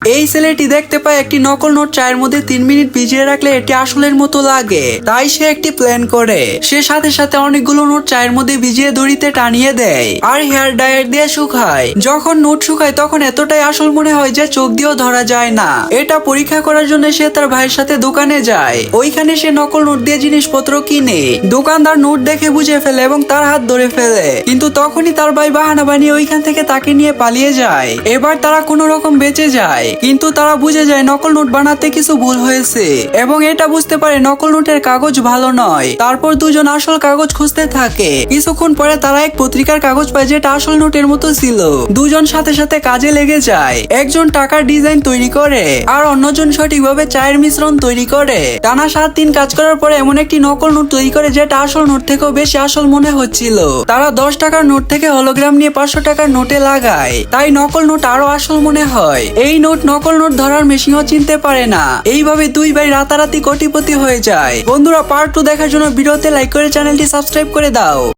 এই ছেলেটি দেখতে পায় একটি নকল নোট চায়ের মধ্যে 3 মিনিট ভিজিয়ে রাখলে এটি আসলের মতো লাগে। তাই সে একটি প্ল্যান করে। সে সাথে সাথে অনেকগুলো নোট চায়ের মধ্যে ভিজিয়ে দড়িতে টানিয়ে দেয় আর হেয়ার ড্রায়ার দিয়ে শুকায়। যখন নোট শুকায় তখন এতটাই আসল মনে হয় যে চোখ দিয়েও ধরা যায় না। এটা পরীক্ষা করার জন্য সে তার ভাইয়ের সাথে দোকানে যায়। ওইখানে সে নকল নোট দিয়ে জিনিসপত্র কিনে। দোকানদার নোট দেখে বুঝে ফেলে এবং তার হাত ধরে ফেলে, কিন্তু তখনই তার ভাই বাহানা বানিয়ে ওইখান থেকে তাকে নিয়ে পালিয়ে যায়। এবার তারা কোনো রকম বেঁচে যায়, কিন্তু তারা বুঝে যায় নকল নোট বানাতে কিছু ভুল হয়েছে এবং এটা বুঝতে পারে নকল নোটের কাগজ ভালো নয়। তারপর দুজন আসল কাগজ খুঁজতে থাকে। কিছুক্ষণ পরে তারা এক পত্রিকার কাগজ পায় যেটা আসল নোটের মতো ছিল। দুজন সাথে সাথে কাজে লেগে যায়। একজন টাকার ডিজাইন তৈরি করে আর অন্যজন সঠিকভাবে চায়ের মিশ্রণ তৈরি করে। টানা 7 দিন কাজ করার পরে এমন একটি নকল নোট তৈরি করে যেটা আসল নোট থেকেও বেশি আসল মনে হচ্ছিল। তারা 10 টাকার নোট থেকে হলোগ্রাম নিয়ে 500 টাকার নোটে লাগায়, তাই নকল নোট আরো আসল মনে হয়। এই নোট নকল নোট ধরার মেশিনও চিনতে পারে না। এইভাবে দুই ভাই রাতারাতি কোটিপতি হয়ে যায়। বন্ধুরা, পার্ট 2 দেখার জন্য ভিডিওতে লাইক করে চ্যানেলটি সাবস্ক্রাইব করে দাও।